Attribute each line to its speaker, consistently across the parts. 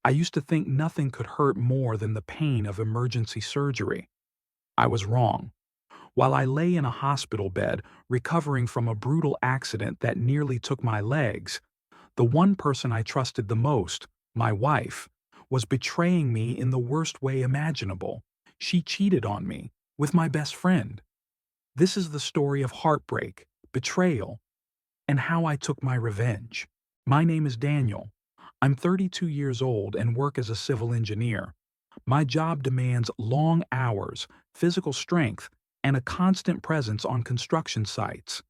Speaker 1: I used to think nothing could hurt more than the pain of emergency surgery. I was wrong. While I lay in a hospital bed, recovering from a brutal accident that nearly took my legs, the one person I trusted the most, my wife, was betraying me in the worst way imaginable. She cheated on me with my best friend. This is the story of heartbreak, betrayal, and how I took my revenge. My name is Daniel. I'm 32 years old and work as a civil engineer. My job demands long hours, physical strength, and a constant presence on construction sites.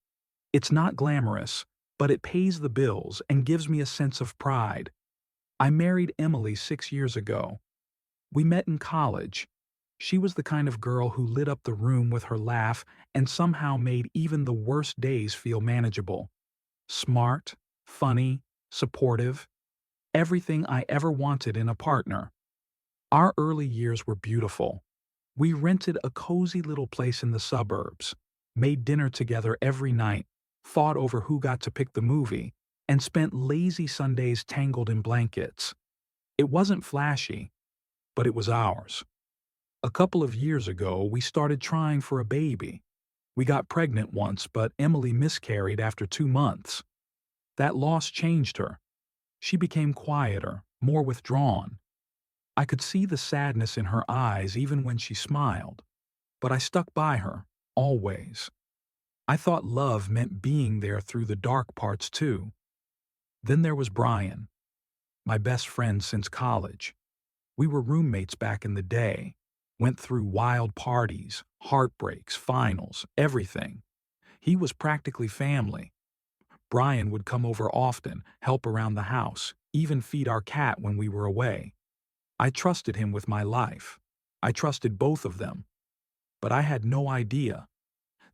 Speaker 1: It's not glamorous, but it pays the bills and gives me a sense of pride. I married Emily 6 years ago. We met in college. She was the kind of girl who lit up the room with her laugh and somehow made even the worst days feel manageable. Smart, funny, supportive, everything I ever wanted in a partner. Our early years were beautiful. We rented a cozy little place in the suburbs, made dinner together every night, fought over who got to pick the movie, and spent lazy Sundays tangled in blankets. It wasn't flashy, but it was ours. A couple of years ago, we started trying for a baby. We got pregnant once, but Emily miscarried after 2 months. That loss changed her. She became quieter, more withdrawn. I could see the sadness in her eyes even when she smiled. But I stuck by her, always. I thought love meant being there through the dark parts too. Then there was Brian, my best friend since college. We were roommates back in the day, went through wild parties, heartbreaks, finals, everything. He was practically family. Brian would come over often, help around the house, even feed our cat when we were away. I trusted him with my life. I trusted both of them. But I had no idea.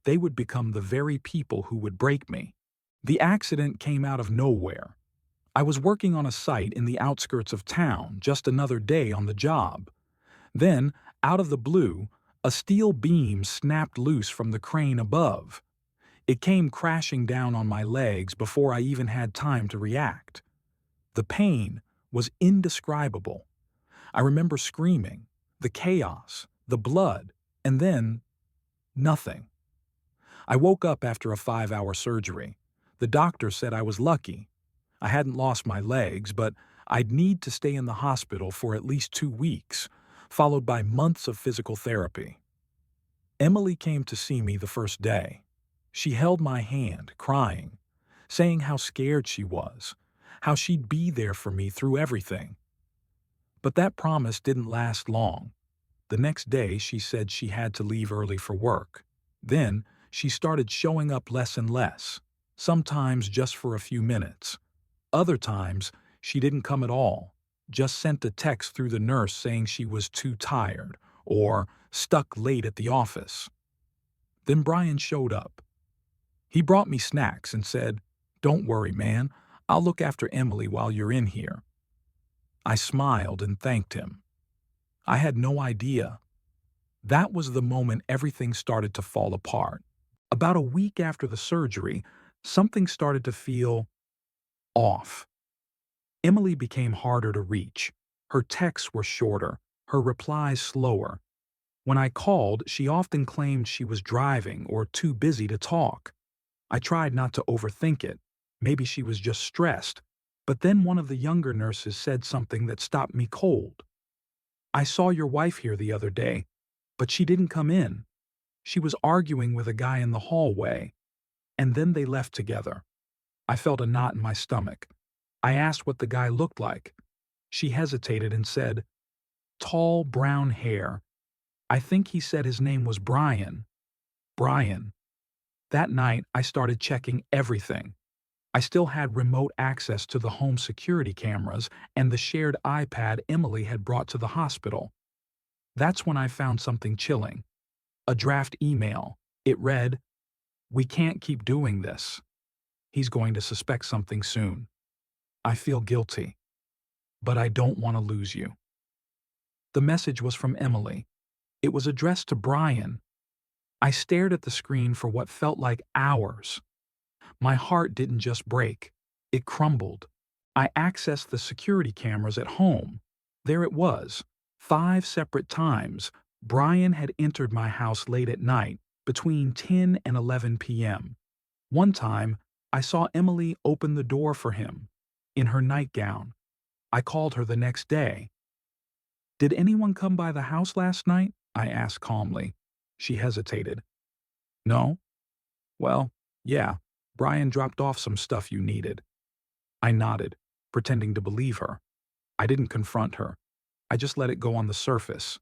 Speaker 1: They would become the very people who would break me. The accident came out of nowhere. I was working on a site in the outskirts of town, just another day on the job. Then, out of the blue, a steel beam snapped loose from the crane above. It came crashing down on my legs before I even had time to react. The pain was indescribable. I remember screaming, the chaos, the blood, and then nothing. I woke up after a 5-hour surgery. The doctor said I was lucky. I hadn't lost my legs, but I'd need to stay in the hospital for at least 2 weeks, followed by months of physical therapy. Emily came to see me the first day. She held my hand, crying, saying how scared she was, how she'd be there for me through everything. But that promise didn't last long. The next day, she said she had to leave early for work. Then, she started showing up less and less, sometimes just for a few minutes. Other times, she didn't come at all, just sent a text through the nurse saying she was too tired or stuck late at the office. Then Brian showed up. He brought me snacks and said, "Don't worry, man. I'll look after Emily while you're in here." I smiled and thanked him. I had no idea. That was the moment everything started to fall apart. About a week after the surgery, something started to feel off. Emily became harder to reach. Her texts were shorter, her replies slower. When I called, she often claimed she was driving or too busy to talk. I tried not to overthink it. Maybe she was just stressed. But then one of the younger nurses said something that stopped me cold. "I saw your wife here the other day, but she didn't come in. She was arguing with a guy in the hallway, and then they left together." I felt a knot in my stomach. I asked what the guy looked like. She hesitated and said, "Tall, brown hair. I think he said his name was Brian." Brian. That night, I started checking everything. I still had remote access to the home security cameras and the shared iPad Emily had brought to the hospital. That's when I found something chilling. A draft email. It read, "We can't keep doing this. He's going to suspect something soon. I feel guilty, but I don't want to lose you." The message was from Emily. It was addressed to Brian. I stared at the screen for what felt like hours. My heart didn't just break, it crumbled. I accessed the security cameras at home, There it was. 5 separate times, Brian had entered my house late at night, between 10 and 11 p.m. One time, I saw Emily open the door for him, in her nightgown. I called her the next day. "Did anyone come by the house last night?" I asked calmly. She hesitated. "No?" "Well, yeah, Brian dropped off some stuff you needed." I nodded, pretending to believe her. I didn't confront her. I just let it go on the surface.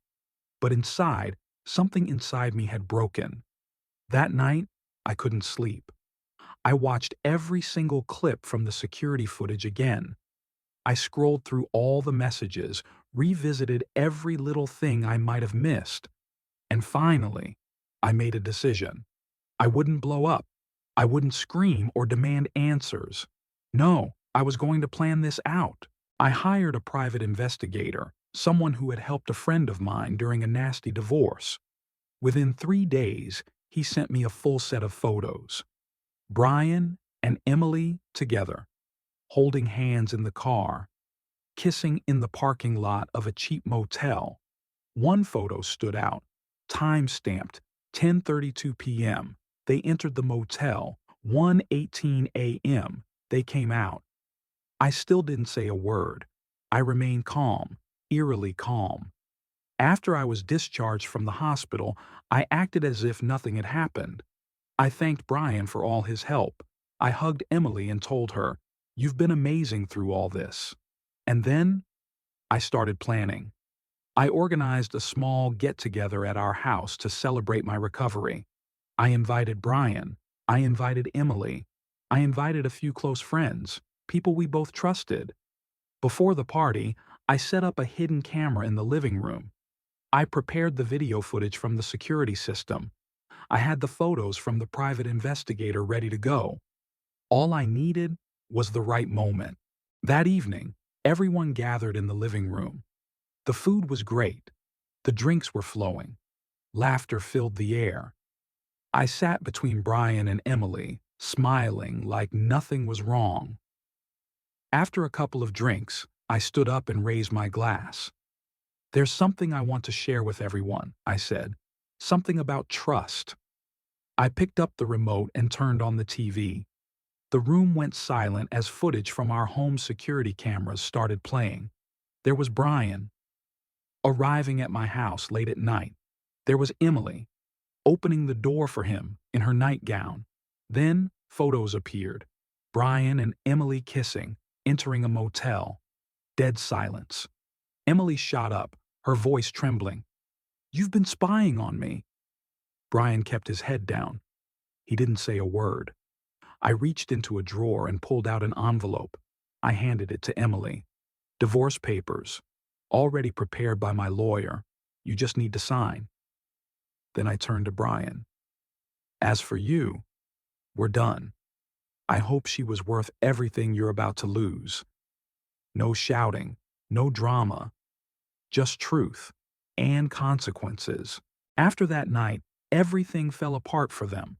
Speaker 1: But inside, something inside me had broken. That night, I couldn't sleep. I watched every single clip from the security footage again. I scrolled through all the messages, revisited every little thing I might have missed. And finally, I made a decision. I wouldn't blow up. I wouldn't scream or demand answers. No, I was going to plan this out. I hired a private investigator, someone who had helped a friend of mine during a nasty divorce. Within 3 days, he sent me a full set of photos. Brian and Emily together, holding hands in the car, kissing in the parking lot of a cheap motel. One photo stood out, time-stamped 10:32 p.m. They entered the motel, 1:18 a.m. They came out. I still didn't say a word. I remained calm, eerily calm. After I was discharged from the hospital, I acted as if nothing had happened. I thanked Brian for all his help. I hugged Emily and told her, "You've been amazing through all this." And then I started planning. I organized a small get-together at our house to celebrate my recovery. I invited Brian. I invited Emily. I invited a few close friends, people we both trusted. Before the party, I set up a hidden camera in the living room. I prepared the video footage from the security system. I had the photos from the private investigator ready to go. All I needed was the right moment. That evening, everyone gathered in the living room. The food was great. The drinks were flowing. Laughter filled the air. I sat between Brian and Emily, smiling like nothing was wrong. After a couple of drinks, I stood up and raised my glass. "There's something I want to share with everyone," I said. "Something about trust." I picked up the remote and turned on the TV. The room went silent as footage from our home security cameras started playing. There was Brian, arriving at my house late at night. There was Emily, opening the door for him in her nightgown. Then photos appeared. Brian and Emily kissing, entering a motel. Dead silence. Emily shot up, her voice trembling. "You've been spying on me." Brian kept his head down. He didn't say a word. I reached into a drawer and pulled out an envelope. I handed it to Emily. "Divorce papers, already prepared by my lawyer. You just need to sign." Then I turned to Brian. "As for you, we're done. I hope she was worth everything you're about to lose." No shouting, no drama, just truth and consequences. After that night, everything fell apart for them.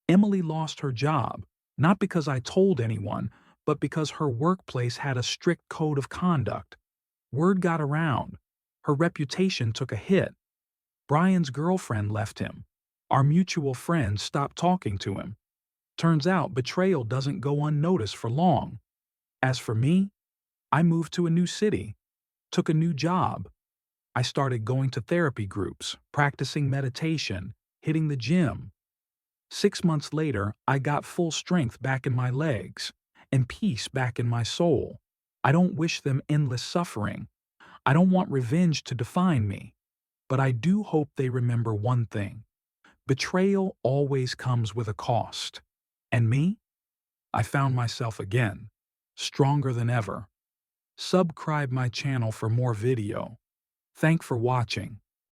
Speaker 1: Emily lost her job, not because I told anyone, but because her workplace had a strict code of conduct. Word got around. Her reputation took a hit. Brian's girlfriend left him. Our mutual friends stopped talking to him. Turns out betrayal doesn't go unnoticed for long. As for me, I moved to a new city, took a new job. I started going to therapy groups, practicing meditation, hitting the gym. 6 months later, I got full strength back in my legs and peace back in my soul. I don't wish them endless suffering. I don't want revenge to define me. But I do hope they remember one thing. Betrayal always comes with a cost. And me? I found myself again, stronger than ever. Subscribe my channel for more video. Thanks for watching.